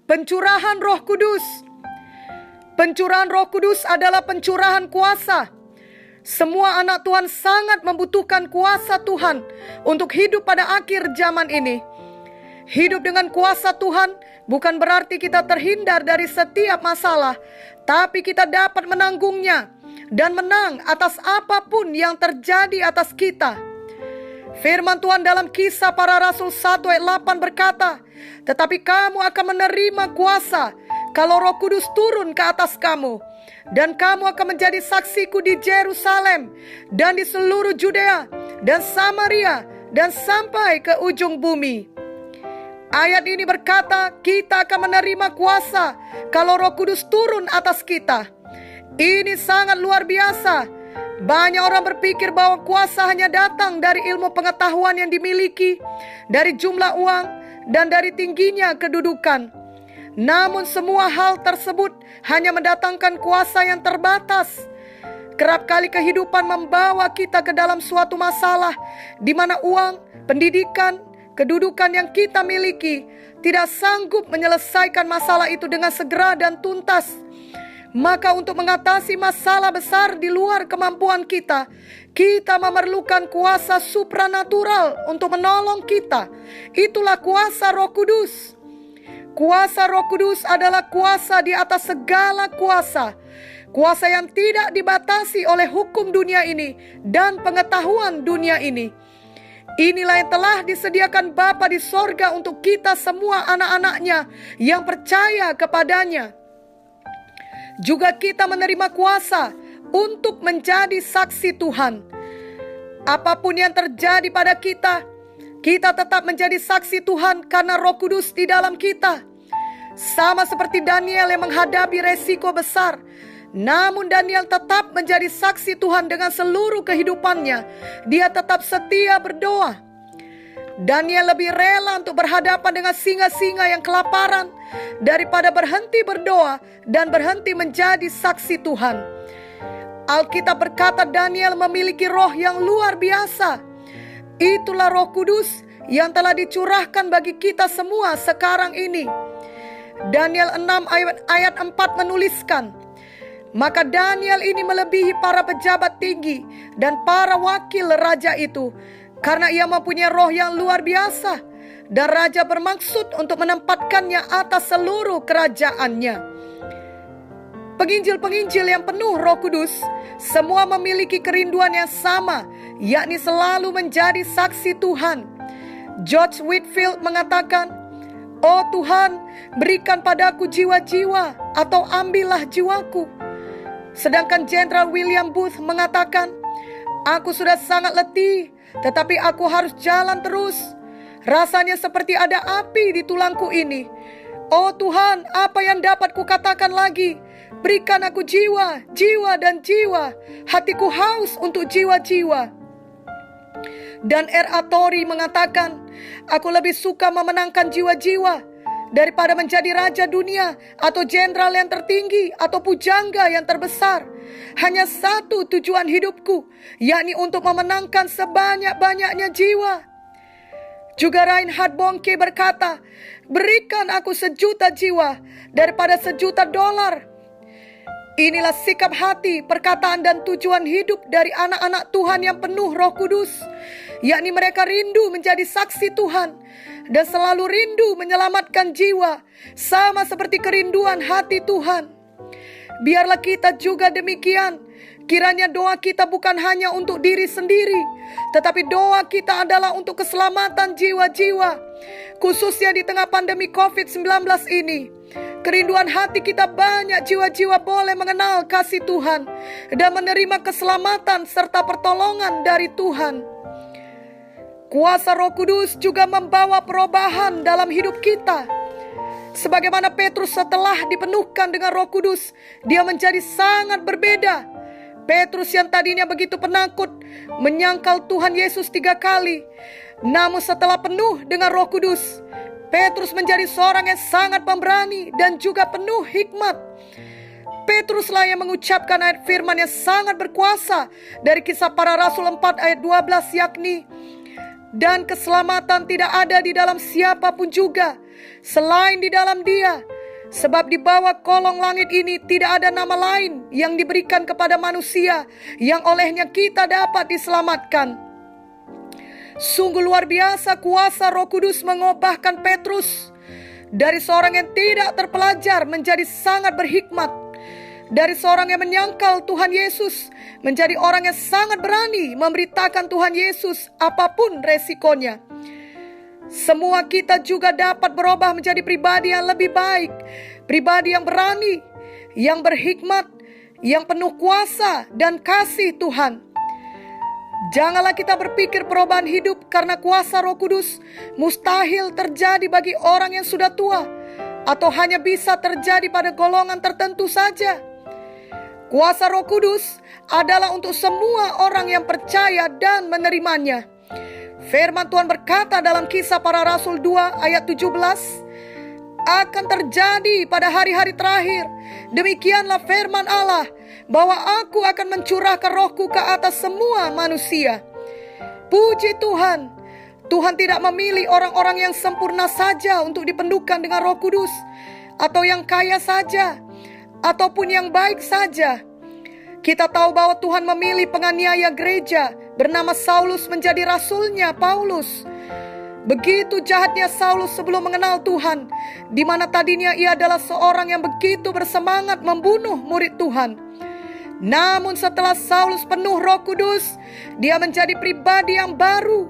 Pencurahan Roh Kudus. Pencurahan Roh Kudus adalah pencurahan kuasa. Semua anak Tuhan sangat membutuhkan kuasa Tuhan untuk hidup pada akhir zaman ini. Hidup dengan kuasa Tuhan bukan berarti kita terhindar dari setiap masalah, tapi kita dapat menanggungnya dan menang atas apapun yang terjadi atas kita. Firman Tuhan dalam Kisah Para Rasul 1 ayat 8 berkata, "Tetapi kamu akan menerima kuasa kalau Roh Kudus turun ke atas kamu, dan kamu akan menjadi saksiku di Yerusalem dan di seluruh Judea dan Samaria dan sampai ke ujung bumi." Ayat ini berkata kita akan menerima kuasa kalau Roh Kudus turun atas kita. Ini sangat luar biasa. Banyak orang berpikir bahwa kuasa hanya datang dari ilmu pengetahuan yang dimiliki, dari jumlah uang, dan dari tingginya kedudukan. Namun semua hal tersebut hanya mendatangkan kuasa yang terbatas. Kerap kali kehidupan membawa kita ke dalam suatu masalah di mana uang, pendidikan, kedudukan yang kita miliki tidak sanggup menyelesaikan masalah itu dengan segera dan tuntas. Maka untuk mengatasi masalah besar di luar kemampuan kita, kita memerlukan kuasa supranatural untuk menolong kita. Itulah kuasa Roh Kudus. Kuasa Roh Kudus adalah kuasa di atas segala kuasa. Kuasa yang tidak dibatasi oleh hukum dunia ini dan pengetahuan dunia ini. Inilah yang telah disediakan Bapa di sorga untuk kita semua anak-anaknya yang percaya kepadanya. Juga kita menerima kuasa untuk menjadi saksi Tuhan. Apapun yang terjadi pada kita, kita tetap menjadi saksi Tuhan karena Roh Kudus di dalam kita. Sama seperti Daniel yang menghadapi resiko besar, namun Daniel tetap menjadi saksi Tuhan dengan seluruh kehidupannya. Dia tetap setia berdoa. Daniel lebih rela untuk berhadapan dengan singa-singa yang kelaparan daripada berhenti berdoa dan berhenti menjadi saksi Tuhan. Alkitab berkata Daniel memiliki roh yang luar biasa. Itulah Roh Kudus yang telah dicurahkan bagi kita semua sekarang ini. Daniel 6 ayat 4 menuliskan, "Maka Daniel ini melebihi para pejabat tinggi dan para wakil raja itu, karena ia mempunyai roh yang luar biasa, dan raja bermaksud untuk menempatkannya atas seluruh kerajaannya." Penginjil-penginjil yang penuh Roh Kudus semua memiliki kerinduan yang sama, yakni selalu menjadi saksi Tuhan. George Whitefield mengatakan, "Oh Tuhan, berikan padaku jiwa-jiwa atau ambillah jiwaku." Sedangkan Jenderal William Booth mengatakan, "Aku sudah sangat letih, tetapi aku harus jalan terus. Rasanya seperti ada api di tulangku ini. Oh Tuhan, apa yang dapat kukatakan lagi? Berikan aku jiwa, jiwa dan jiwa. Hatiku haus untuk jiwa-jiwa." Dan R.A. Torrey mengatakan, "Aku lebih suka memenangkan jiwa-jiwa daripada menjadi raja dunia atau jenderal yang tertinggi atau pujangga yang terbesar. Hanya satu tujuan hidupku, yakni untuk memenangkan sebanyak-banyaknya jiwa." Juga Reinhard Bonnke berkata, "Berikan aku 1.000.000 jiwa daripada 1.000.000 dolar." Inilah sikap hati, perkataan dan tujuan hidup dari anak-anak Tuhan yang penuh Roh Kudus, yakni mereka rindu menjadi saksi Tuhan dan selalu rindu menyelamatkan jiwa, sama seperti kerinduan hati Tuhan. Biarlah kita juga demikian. Kiranya doa kita bukan hanya untuk diri sendiri, tetapi doa kita adalah untuk keselamatan jiwa-jiwa, khususnya di tengah pandemi COVID-19 ini. Kerinduan hati kita banyak jiwa-jiwa boleh mengenal kasih Tuhan dan menerima keselamatan serta pertolongan dari Tuhan. Kuasa Roh Kudus juga membawa perubahan dalam hidup kita. Sebagaimana Petrus setelah dipenuhkan dengan Roh Kudus, dia menjadi sangat berbeda. Petrus yang tadinya begitu penakut, menyangkal Tuhan Yesus 3 kali. Namun setelah penuh dengan Roh Kudus, Petrus menjadi seorang yang sangat pemberani dan juga penuh hikmat. Petruslah yang mengucapkan ayat firman yang sangat berkuasa dari Kisah Para Rasul 4 ayat 12, yakni, "Dan keselamatan tidak ada di dalam siapapun juga, selain di dalam Dia. Sebab di bawah kolong langit ini tidak ada nama lain yang diberikan kepada manusia yang olehnya kita dapat diselamatkan. Sungguh luar biasa kuasa Roh Kudus mengubahkan Petrus dari seorang yang tidak terpelajar menjadi sangat berhikmat. Dari seorang yang menyangkal Tuhan Yesus menjadi orang yang sangat berani memberitakan Tuhan Yesus apapun resikonya. Semua kita juga dapat berubah menjadi pribadi yang lebih baik, pribadi yang berani, yang berhikmat, yang penuh kuasa dan kasih Tuhan. Janganlah kita berpikir perubahan hidup karena kuasa Roh Kudus mustahil terjadi bagi orang yang sudah tua, atau hanya bisa terjadi pada golongan tertentu saja. Kuasa Roh Kudus adalah untuk semua orang yang percaya dan menerimanya. Firman Tuhan berkata dalam Kisah Para Rasul 2 ayat 17, akan terjadi pada hari-hari terakhir, demikianlah firman Allah, bahwa aku akan mencurahkan rohku ke atas semua manusia. Puji Tuhan, Tuhan tidak memilih orang-orang yang sempurna saja untuk dipenuhkan dengan Roh Kudus, atau yang kaya saja, ataupun yang baik saja. Kita tahu bahwa Tuhan memilih penganiaya gereja bernama Saulus menjadi rasulnya Paulus. Begitu jahatnya Saulus sebelum mengenal Tuhan, di mana tadinya ia adalah seorang yang begitu bersemangat membunuh murid Tuhan. Namun setelah Saulus penuh Roh Kudus, dia menjadi pribadi yang baru.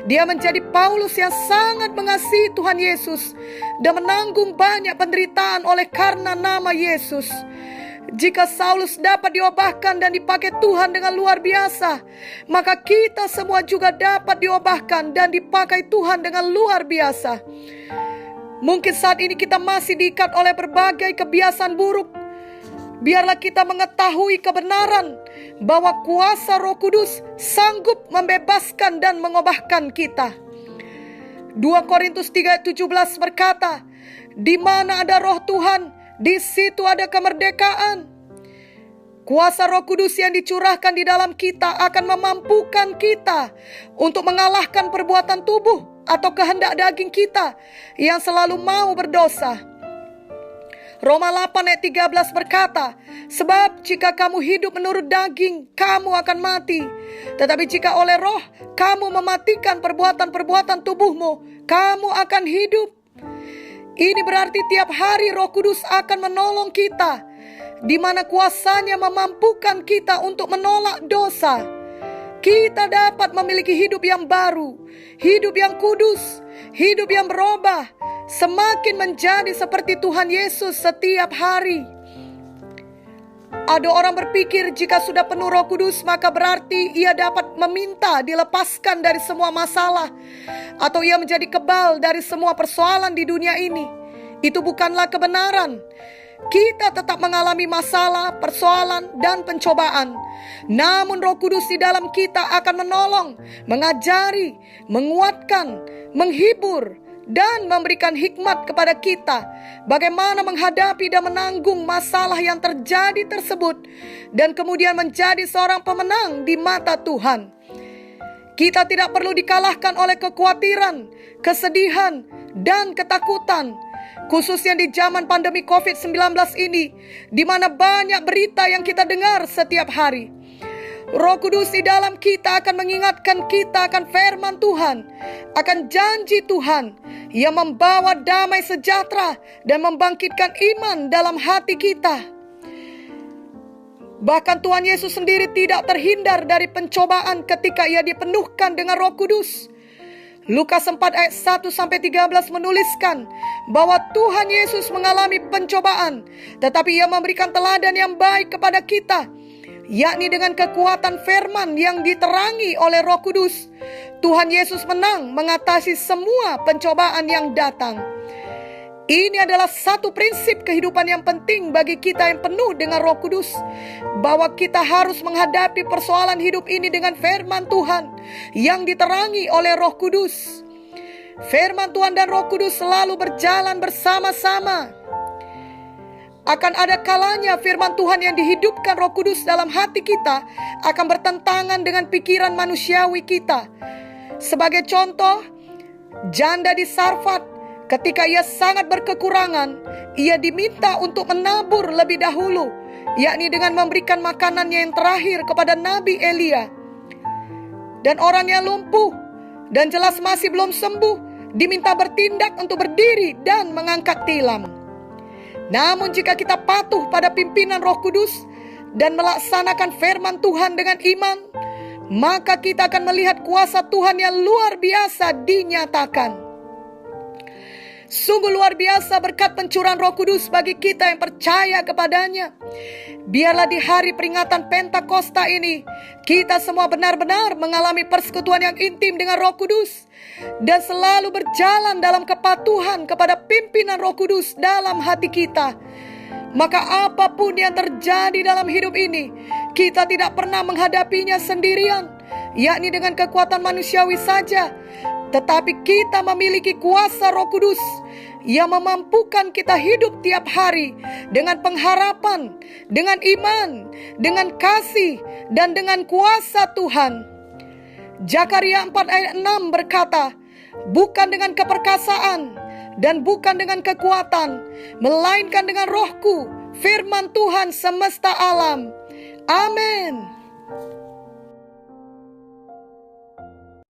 Dia menjadi Paulus yang sangat mengasihi Tuhan Yesus dan menanggung banyak penderitaan oleh karena nama Yesus. Jika Saulus dapat diubahkan dan dipakai Tuhan dengan luar biasa, maka kita semua juga dapat diubahkan dan dipakai Tuhan dengan luar biasa. Mungkin saat ini kita masih diikat oleh berbagai kebiasaan buruk. Biarlah kita mengetahui kebenaran bahwa kuasa Roh Kudus sanggup membebaskan dan mengubahkan kita. 2 Korintus 3:17 berkata, di mana ada Roh Tuhan, di situ ada kemerdekaan. Kuasa Roh Kudus yang dicurahkan di dalam kita akan memampukan kita untuk mengalahkan perbuatan tubuh atau kehendak daging kita yang selalu mau berdosa. Roma 8 ayat 13 berkata, sebab jika kamu hidup menurut daging, kamu akan mati. Tetapi jika oleh roh, kamu mematikan perbuatan-perbuatan tubuhmu, kamu akan hidup. Ini berarti tiap hari Roh Kudus akan menolong kita, di mana kuasanya memampukan kita untuk menolak dosa. Kita dapat memiliki hidup yang baru, hidup yang kudus, hidup yang berubah, semakin menjadi seperti Tuhan Yesus setiap hari. Ada orang berpikir jika sudah penuh Roh Kudus maka berarti ia dapat meminta dilepaskan dari semua masalah, atau ia menjadi kebal dari semua persoalan di dunia ini. Itu bukanlah kebenaran. Kita tetap mengalami masalah, persoalan, dan pencobaan. Namun Roh Kudus di dalam kita akan menolong, mengajari, menguatkan, menghibur, dan memberikan hikmat kepada kita bagaimana menghadapi dan menanggung masalah yang terjadi tersebut, dan kemudian menjadi seorang pemenang di mata Tuhan. Kita tidak perlu dikalahkan oleh kekhawatiran, kesedihan, dan ketakutan, khususnya di zaman pandemi COVID-19 ini, di mana banyak berita yang kita dengar setiap hari. Roh Kudus di dalam kita akan mengingatkan kita akan firman Tuhan, akan janji Tuhan yang membawa damai sejahtera dan membangkitkan iman dalam hati kita. Bahkan Tuhan Yesus sendiri tidak terhindar dari pencobaan ketika ia dipenuhkan dengan Roh Kudus. Lukas 4 ayat 1-13 menuliskan bahwa Tuhan Yesus mengalami pencobaan, tetapi ia memberikan teladan yang baik kepada kita, yakni dengan kekuatan firman yang diterangi oleh Roh Kudus. Tuhan Yesus menang mengatasi semua pencobaan yang datang. Ini adalah satu prinsip kehidupan yang penting bagi kita yang penuh dengan Roh Kudus, bahwa kita harus menghadapi persoalan hidup ini dengan firman Tuhan yang diterangi oleh Roh Kudus. Firman Tuhan dan Roh Kudus selalu berjalan bersama-sama. Akan ada kalanya firman Tuhan yang dihidupkan Roh Kudus dalam hati kita akan bertentangan dengan pikiran manusiawi kita. Sebagai contoh, janda di Sarfat Ketika ia sangat berkekurangan, ia diminta untuk menabur lebih dahulu, yakni dengan memberikan makanannya yang terakhir kepada Nabi Elia. Dan orang yang lumpuh dan jelas masih belum sembuh diminta bertindak untuk berdiri dan mengangkat tilam. Namun jika kita patuh pada pimpinan Roh Kudus dan melaksanakan firman Tuhan dengan iman, maka kita akan melihat kuasa Tuhan yang luar biasa dinyatakan. Sungguh luar biasa berkat pencurahan Roh Kudus bagi kita yang percaya kepadanya. Biarlah di hari peringatan Pentakosta ini, kita semua benar-benar mengalami persekutuan yang intim dengan Roh Kudus, dan selalu berjalan dalam kepatuhan kepada pimpinan Roh Kudus dalam hati kita. Maka apapun yang terjadi dalam hidup ini, kita tidak pernah menghadapinya sendirian, yakni dengan kekuatan manusiawi saja, tetapi kita memiliki kuasa Roh Kudus yang memampukan kita hidup tiap hari dengan pengharapan, dengan iman, dengan kasih, dan dengan kuasa Tuhan. Zakaria 4 ayat 6 berkata, bukan dengan keperkasaan dan bukan dengan kekuatan, melainkan dengan Rohku, firman Tuhan semesta alam. Amin.